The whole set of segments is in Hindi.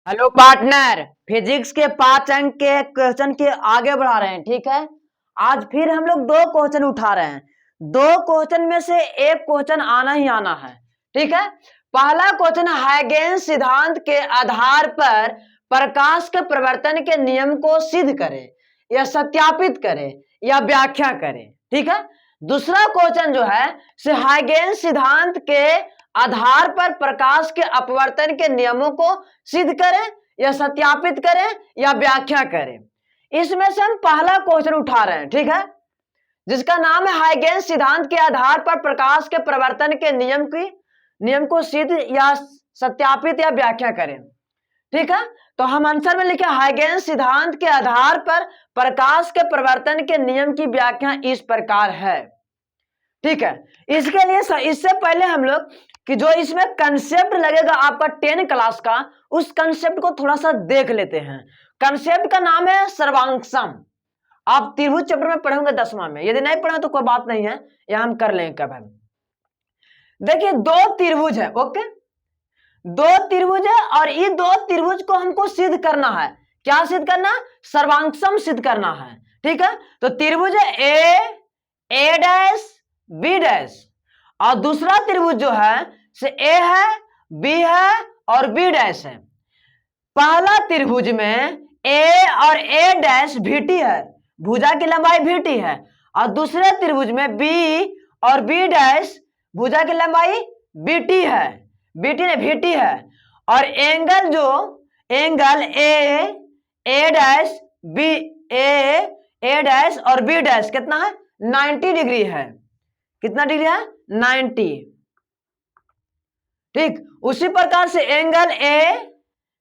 हेलो पार्टनर, फिजिक्स के 5 अंक के क्वेश्चन के आगे बढ़ा रहे हैं। ठीक है, आज फिर हम लोग दो क्वेश्चन उठा रहे हैं। दो क्वेश्चन में से एक क्वेश्चन आना ही आना है। ठीक है, पहला क्वेश्चन हाइगेंस सिद्धांत के आधार पर प्रकाश के प्रवर्तन के नियम को सिद्ध करें या सत्यापित करें या व्याख्या करें। ठीक है, दूसरा क्वेश्चन जो है से हाइगेंस सिद्धांत के आधार पर प्रकाश के अपवर्तन के नियमों को सिद्ध करें या सत्यापित करें या व्याख्या करें। इसमें से हम पहला क्वेश्चन उठा रहे हैं। ठीक है, जिसका नाम है हाइगेंस सिद्धांत के आधार पर प्रकाश के प्रवर्तन के नियम को सिद्ध या सत्यापित या व्याख्या करें। ठीक है, तो हम आंसर में लिखे हाइगेंस सिद्धांत के आधार पर प्रकाश के प्रवर्तन के नियम की व्याख्या इस प्रकार है। ठीक है, इसके लिए इससे पहले हम लोग कि जो इसमें कंसेप्ट लगेगा आपका 10 क्लास का, उस कंसेप्ट को थोड़ा सा देख लेते हैं। कंसेप्ट का नाम है सर्वांगसम। आप त्रिभुज चैप्टर में पढ़ेंगे 10वां में, यदि नहीं पढ़े तो कोई बात नहीं है, यह हम कर लेंगे कब। देखिए दो त्रिभुज है, ओके, दो त्रिभुज है और ये दो त्रिभुज को हमको सिद्ध करना है। क्या सिद्ध करना? सर्वांगसम सिद्ध करना है। ठीक है, तो त्रिभुज है ए डैश बी डैश, और दूसरा त्रिभुज जो है से ए है, बी है और बी डैश है। पहला त्रिभुज में ए और ए डैश भीटी है, भुजा की लंबाई भीटी है, और दूसरे त्रिभुज में बी और बी डैश भुजा की लंबाई बीटी है, बीटी ने भीटी है। और angle A dash B A dash और बी डैश कितना है? 90 डिग्री है। कितना डिग्री है? 90। ठीक, उसी प्रकार से एंगल ए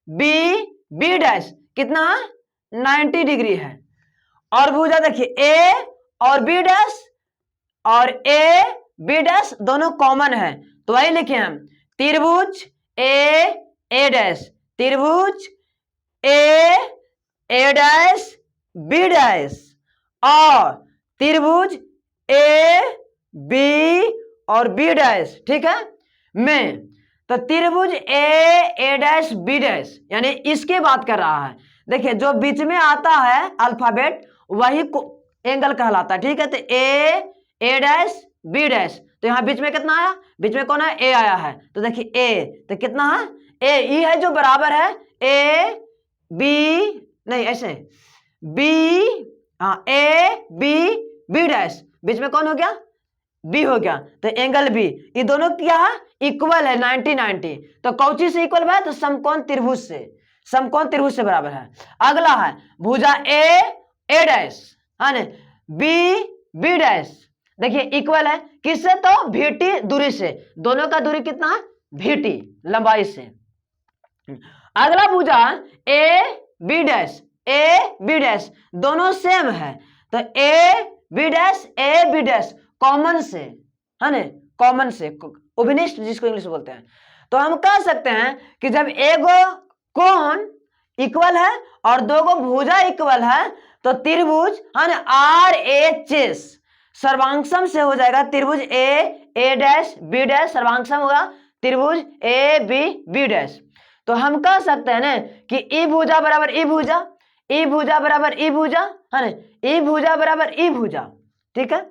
बी डैश कितना है? 90 डिग्री है। और भुजा देखिए ए और बी डैश और ए बी डैश दोनों कॉमन है, तो वही लिखे हम त्रिभुज ए डैश, त्रिभुज ए डैश बी डैश और त्रिभुज ए बी और बी डैश। ठीक है, में तो त्रिभुज ए डैश बी डैश यानी इसकी बात कर रहा है। देखिए जो बीच में आता है अल्फाबेट वही एंगल कहलाता है। ठीक है, तो ए डैश बी डैश, तो यहां बीच में कितना आया? बीच में कौन है? ए आया है, तो देखिए ए तो कितना है? ए ई है जो बराबर है ए बी, नहीं ऐसे बी, हाँ ए बी बी डैश, बीच में कौन हो गया? बी हो गया, तो एंगल बी, ये दोनों क्या है? इक्वल है 90-90। तो कौची से इक्वल है? तो समकोण त्रिभुज से, समकोण त्रिभुज से बराबर है। अगला है भुजा ए डैश है ना, बी डैश, देखिए इक्वल है किससे? तो भीटी दूरी से, दोनों का दूरी कितना है? भीटी लंबाई से। अगला भुजा ए बी डैश दोनों सेम है, तो ए बी डैश कॉमन से है ना, कॉमन से ओबिनिस्ट जिसको इंग्लिश में बोलते हैं। तो हम कह सकते हैं कि जब एगो कोण इक्वल है और दो गो भुजा इक्वल है तो त्रिभुज है ना आर एच एस सर्वांगसम से हो जाएगा। त्रिभुज ए डैश बी डैश सर्वांगसम होगा त्रिभुज ए बी डैश। तो हम कह सकते हैं ना कि ई भुजा बराबर ई भुजा, ई भुजा बराबर ई भुजा है ना, ई भुजा बराबर ई भुजा। ठीक है,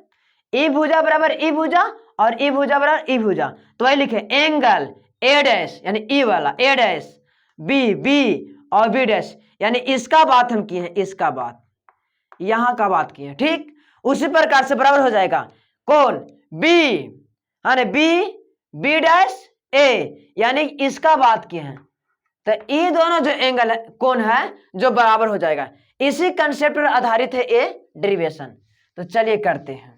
ई भुजा बराबर ई भुजा और ई भुजा बराबर ई भुजा, तो वही लिखे एंगल ए डैश यानी ई वाला ए डैश बी और बी डैश, यानी इसका बात हम किए हैं, इसका बात यहां का बात किए हैं। ठीक, उसी प्रकार से बराबर हो जाएगा कौन? बी है ना, बी डैश ए, यानी इसका बात किए हैं। तो ये दोनों जो एंगल है कौन है जो बराबर हो जाएगा, इसी कंसेप्ट पर आधारित है ये डेरिवेशन। तो चलिए करते हैं।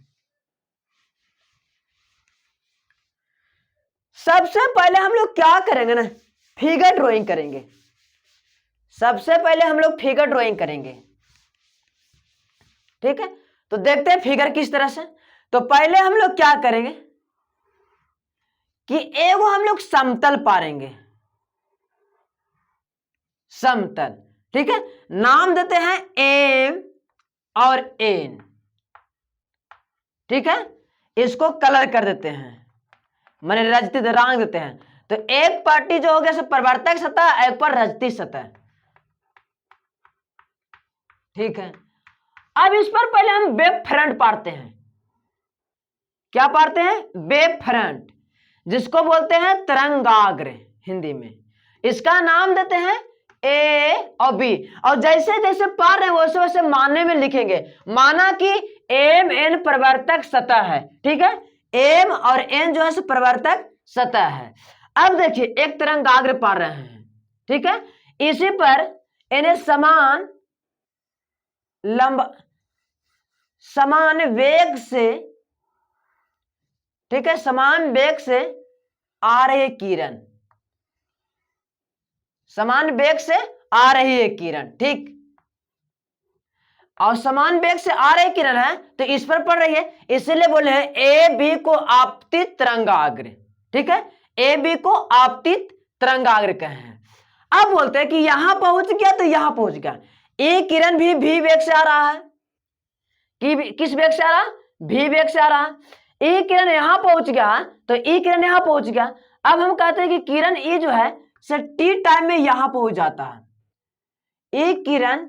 सबसे पहले हम लोग क्या करेंगे ना, फिगर ड्राइंग करेंगे। सबसे पहले हम लोग फिगर ड्राइंग करेंगे। ठीक है, तो देखते हैं फिगर किस तरह से। तो पहले हम लोग क्या करेंगे कि एगो हम लोग समतल पारेंगे, समतल। ठीक है, नाम देते हैं एम और एन। ठीक है, इसको कलर कर देते हैं, मैंने रंग देते हैं। तो एक पार्टी जो हो गया प्रवर्तक सतह, एक पर रजती सतह। ठीक है, अब इस पर पहले हम वेब फ्रंट पाड़ते हैं। क्या पाड़ते हैं? वेब फ्रंट, जिसको बोलते हैं तरंगाग्र हिंदी में। इसका नाम देते हैं ए और बी, और जैसे जैसे पार रहे वैसे वैसे मानने में लिखेंगे। माना कि एम एन प्रवर्तक सतह है, ठीक है, एम और एन जो है प्रवर्तक सतह है। अब देखिए एक तरंगाग्र पार रहे हैं, ठीक है, इसी पर इन्हें समान समान वेग से, ठीक है, समान वेग से आ रही किरण, समान वेग से आ रही है किरण, ठीक, और समान वेग से आ रही किरण है तो इस पर पड़ रही है, इसलिए बोले हैं ए बी को आपतित तरंगाग्र। ठीक है, ए बी को आपतित तरंगाग्र कहे हैं। अब बोलते हैं कि यहां पहुंच गया तो यहां पहुंच गया, ए किरण भी भी वेग से आ रहा है, कि किस वेग से आ रहा? भी वेग से आ रहा है। ई किरण यहां पहुंच गया तो ई किरण यहां पहुंच गया। अब हम कहते हैं कि किरण ई जो है से टी टाइम में यहां पहुंच जाता है। ई किरण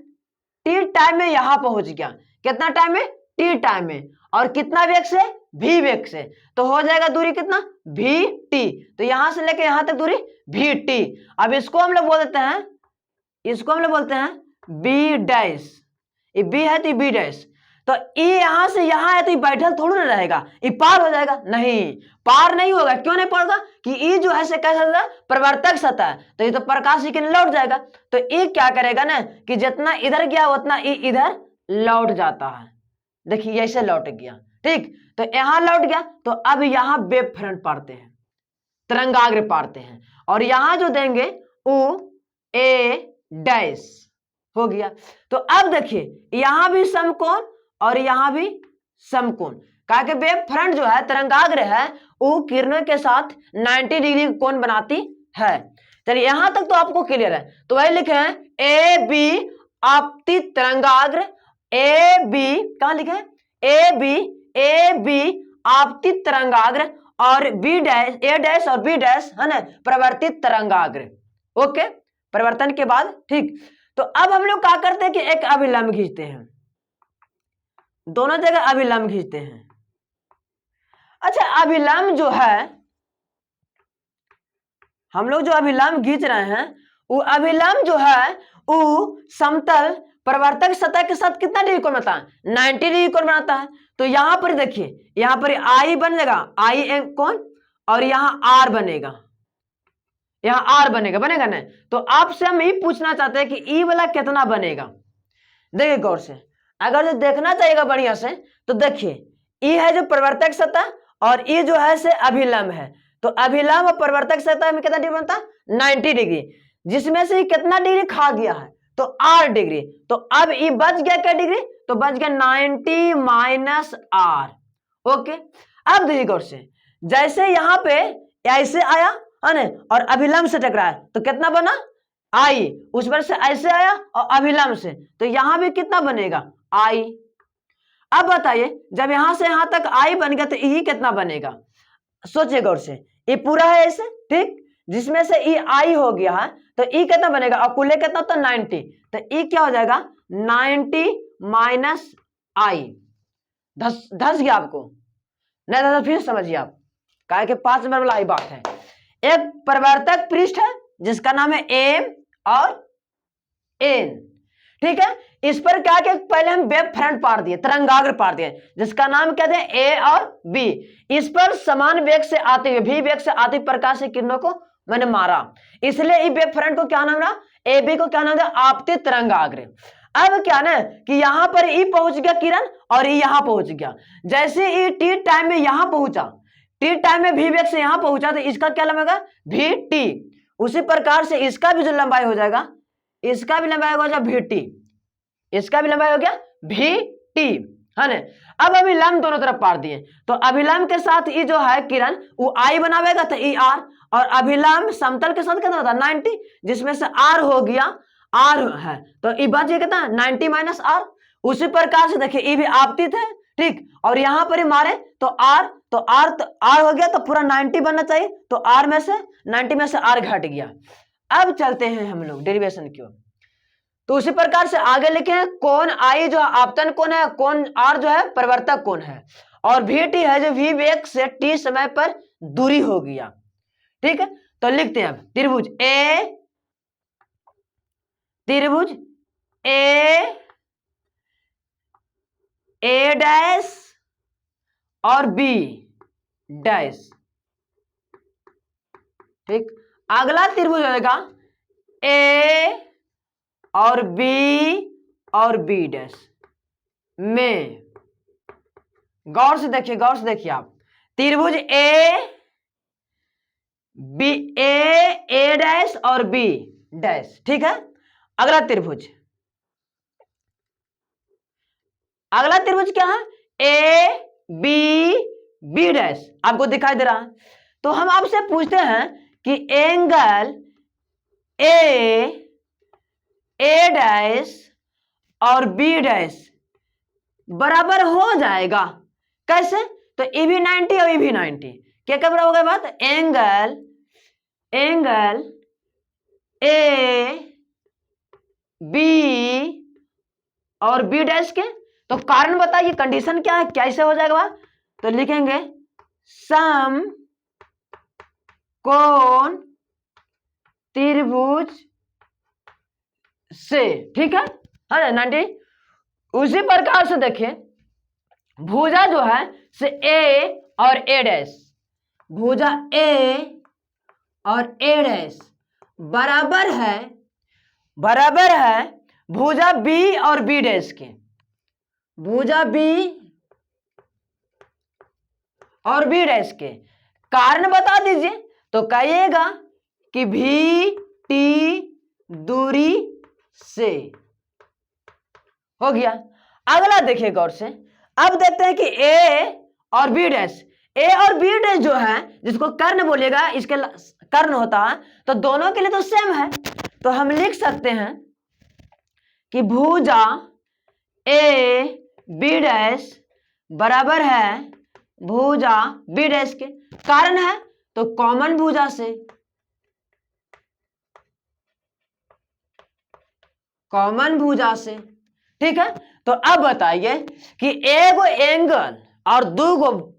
टी टाइम में यहां पहुंच गया, कितना टाइम में? टी टाइम में, और कितना वेग से? भी वेग से, तो हो जाएगा दूरी कितना? भी टी, तो यहां से लेके यहां तक दूरी भी टी। अब इसको हम लोग बोल देते हैं, इसको हम लोग बोलते हैं बी डैश, ये बी है तो ये बी डैश, तो ई यहां से यहां है तो ये बैठल थोड़ा ना रहेगा, ये पार हो जाएगा, नहीं पार नहीं होगा। क्यों नहीं पार होगा? कि ई जो है से कैसा है? प्रवर्तक सतह है, तो ये तो प्रकाश की लौट जाएगा, तो ई क्या करेगा ना कि जितना इधर गया उतना ई इधर लौट जाता है। देखिए ऐसे लौट गया, ठीक, तो यहां लौट गया, तो अब यहां वेब फ्रंट पाड़ते हैं, तरंगाग्र पाड़ते हैं, और यहां जो देंगे ओ ए डैश हो गया। तो अब देखिए यहां भी समकोण और यहां भी समकोण, कहा कि वेब फ्रंट जो है तरंगाग्र है वो किरणों के साथ 90 डिग्री कोण बनाती है। चलिए यहां तक तो आपको क्लियर है, तो वही लिखे हैं ए बी आपतित तरंगाग्र, ए बी कहां लिखे हैं? ए बी आपतित तरंगाग्र, और बी डैश, ए डैश और बी डैश है ना प्रवर्तित तरंगाग्र। ओके, परिवर्तन के बाद, ठीक। तो अब हम लोग क्या करते हैं कि एक अभिलंब खींचते हैं, दोनों जगह अभिलंब खींचते हैं। अच्छा, अभिलंब जो है हम लोग जो अभिलंब खींच रहे हैं वो अभिलंब जो है वो समतल प्रवर्तक सतह के साथ कितना डिग्री कोण बनाता है? 90 डिग्री कोण बनाता है। तो यहां पर देखिए, यहां पर आई बन जाएगा, आई एंग कोण, और यहां आर बनेगा, यहां आर बनेगा, बनेगा ना। तो आपसे हम ये पूछना चाहते हैं कि ई वाला कितना बनेगा। देखिए गौर से, अगर जो देखना चाहिएगा बढ़िया से, तो देखिए ई है जो प्रवर्तक सतह और ई जो है से अभिलंब है, तो अभिलंब और प्रवर्तक सतह में कितना डिग्री बनता है? 90 डिग्री, जिसमें से कितना डिग्री खा गया है? तो 8 डिग्री। तो अब ई बच गया क्या डिग्री? तो बच गया 90 माइनस आर। ओके, अब देखिए गौर से, जैसे यहां पे ऐसे आया है ना और अभिलंब से टकराया तो कितना बना? आई, उस पर से ऐसे आया और अभिलंब से, तो यहां भी कितना बनेगा? आई। अब बताइए जब यहां से यहां तक आई बन गया तो ई कितना बनेगा? सोचिए गौर से, ये पूरा है ऐसे, ठीक, जिसमें से ई आई हो गया है, तो ई कितना बनेगा? और कुल कितना होता है? 90, तो ई क्या हो जाएगा? 90 माइनस आई। धस गया आपको? नहीं धस, फिर समझिए आप, कहा कि 5 नंबर वाला आई बात है। एक प्रवर्तक पृष्ठ है जिसका नाम है एम और एन, ठीक है, इस पर क्या क्या पहले हम वेब फ्रंट पाड़ दिए, तरंगाग्र पाड़ दिए, जिसका नाम कहते हैं ए और बी। इस पर समान वेग से आते हुए, भी वेग से आती हुई प्रकाश की किरणों को मैंने मारा, इसलिए इस वेब फ्रंट को क्या नाम रहा? ए बी को क्या नाम दिया? आपतित तरंगाग्र। अब क्या ना कि यहां पर ई पहुंच गया किरण और ई यहां पहुंच गया, जैसे ई टी टाइम में यहां पहुंचा, टी टाइम में भी वेग से यहां पहुंचा, तो इसका क्या लंबाई होगा? भी टी। उसी प्रकार से इसका भी जो लंबाई हो जाएगा, इसका भी लंबाई हो जाएगा भी टी, इसका भी लंबाई हो गया भी टी, है ना। अब अभिलंब दोनों तरफ पार दिए, तो अभिलंब के साथ ई जो है किरण वो आई बनावेगा तो ई आर, और अभिलंब समतल के साथ कितना होता है? 90, जिसमें से आर हो गया, आर है, तो ई बच गया कितना? 90 माइनस आर। उसी प्रकार से देखिए ई भी आपतित है, ठीक, और यहां पर ही मारे तो आर, तो आर हो गया, तो पूरा 90 बनना चाहिए, तो आर में से 90 में से आर घट गया। अब चलते हैं हम लोग डेरिवेशन की ओर। तो उसी प्रकार से आगे लिखे हैं कोण आई जो आपतन कोण है, कोण आर जो है परिवर्तक कोण है, और भी टी है जो भी वेग से टी समय पर दूरी हो गया। ठीक है, तो लिखते हैं अब त्रिभुज ए डैश और बी डैश। ठीक, अगला त्रिभुज होगा ए और बी डैश में। गौर से देखिए आप, त्रिभुज ए डैश और बी डैश। ठीक है, अगला त्रिभुज क्या है, ए बी डैश आपको दिखाई दे रहा है। तो हम आपसे पूछते हैं कि एंगल ए डैश और बी डैश बराबर हो जाएगा कैसे, तो ए भी 90 और ए भी 90 क्या बराबर होगा बात, एंगल ए बी और बी डैश के। तो कारण बताइए, कंडीशन क्या है, कैसे हो जाएगा बात, तो लिखेंगे सम कोण त्रिभुज से। ठीक है, 90। उसी प्रकार से देखिए भुजा जो है से ए और ए डैश, भुजा ए और ए डैश बराबर है भुजा बी और बी डैश के, भुजा बी और बी डैश के। कारण बता दीजिए, तो कहिएगा कि भी टी दूरी से हो गया। अगला देखिए गौर से, अब देखते हैं कि ए और बी डैश जो है जिसको कर्ण बोलेगा, इसके कर्ण होता है, तो दोनों के लिए तो सेम है, तो हम लिख सकते हैं कि भुजा ए बी डैश बराबर है भुजा बी डैश के। कारण है तो कॉमन भुजा से, ठीक है। तो अब बताइए कि एगो एंगल और दूगो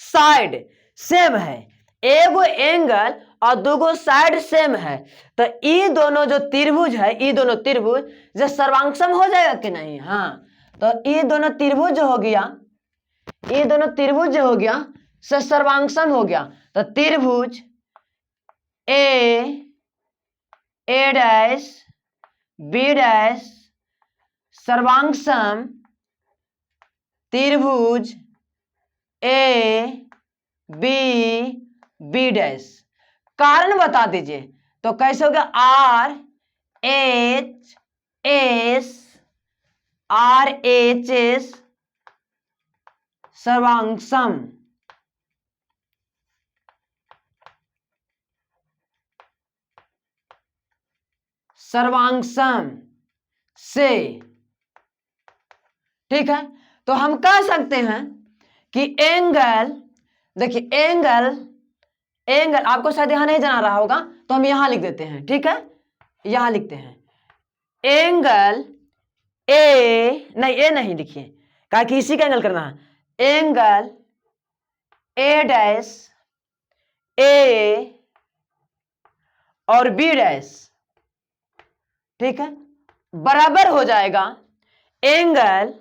साइड सेम है, एगो एंगल और दूगो साइड सेम है, तो ये दोनों जो त्रिभुज है, ये दोनों त्रिभुज जो सर्वांगसम हो जाएगा कि नहीं, हाँ, तो ये दोनों त्रिभुज जो हो गया, से सर्वांगसम हो गया। तो त्रिभुज ए डैश बी डैश सर्वांगसम त्रिभुज ए बी डैश। कारण बता दीजिए, तो कैसे हो गया, आर एच एस सर्वांगसम से। ठीक है, तो हम कह सकते हैं कि एंगल, देखिए एंगल आपको शायद यहां नहीं जाना रहा होगा, तो हम यहां लिख देते हैं। ठीक है, यहां लिखते हैं एंगल ए नहीं लिखिए, कहा कि इसी का एंगल करना है, एंगल ए डैश ए और बी डैश, ठीक है, बराबर हो जाएगा angle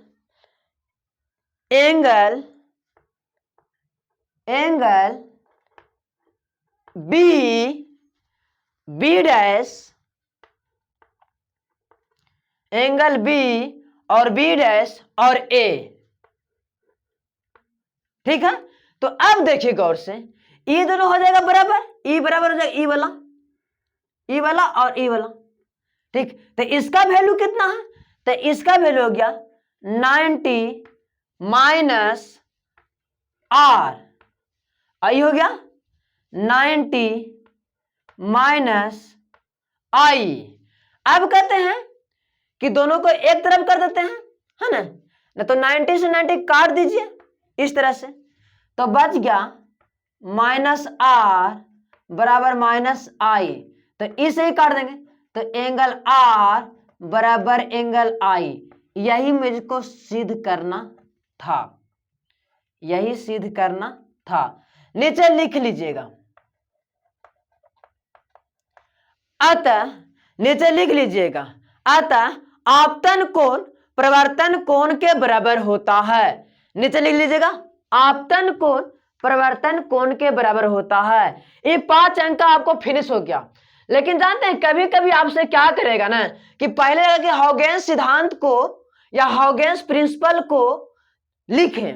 B dash, angle B और बी डैश और ए। ठीक है, तो अब देखिए गौर से, ये दोनों हो जाएगा बराबर, ई बराबर हो जाएगा ई वाला और ई वाला। ठीक, तो इसका वैल्यू कितना है, तो इसका वैल्यू हो गया 90 माइनस आर, आई हो गया 90 माइनस आई। अब कहते हैं कि दोनों को एक तरफ कर देते हैं, है ना, न तो 90 से 90 काट दीजिए इस तरह से, तो बच गया माइनस आर बराबर माइनस आई, तो इसे ही काट देंगे, तो एंगल आर बराबर एंगल आई। यही मुझको सिद्ध करना था, यही सिद्ध करना था। नीचे लिख लीजिएगा, अतः नीचे लिख लीजिएगा, अतः आपतन कोण प्रवर्तन कोण के बराबर होता है। नीचे लिख लीजिएगा, आपतन कोण प्रवर्तन कोण के बराबर होता है। ये 5 अंक का आपको फिनिश हो गया। लेकिन जानते हैं कभी कभी आपसे क्या करेगा ना कि पहले हॉगेंस सिद्धांत को या हॉगेंस प्रिंसिपल को लिखें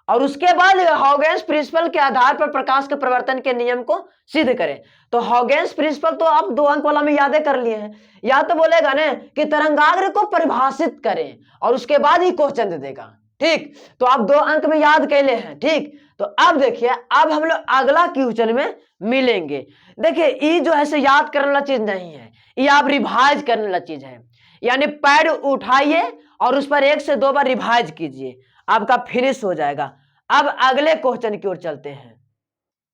और उसके बाद हॉगेंस प्रिंसिपल के आधार पर प्रकाश के प्रवर्तन के नियम को सिद्ध करें। तो हॉगेंस प्रिंसिपल तो आप 2 अंक वाला में यादें कर लिए हैं, या तो बोलेगा ना कि तरंगाग्र को परिभाषित करें और उसके बाद ही क्वेश्चन दे देगा। ठीक, तो आप 2 अंक में याद कर ले हैं। ठीक, तो अब देखिए, अब हम लोग अगला क्वेश्चन में मिलेंगे। देखिए ये जो है याद करने वाला चीज नहीं है, ये आप रिवाइज करने वाला चीज है। यानी पैड उठाइए और उस पर 1 से 2 बार रिवाइज कीजिए, आपका फिनिश हो जाएगा। अब अगले क्वेश्चन की ओर चलते हैं।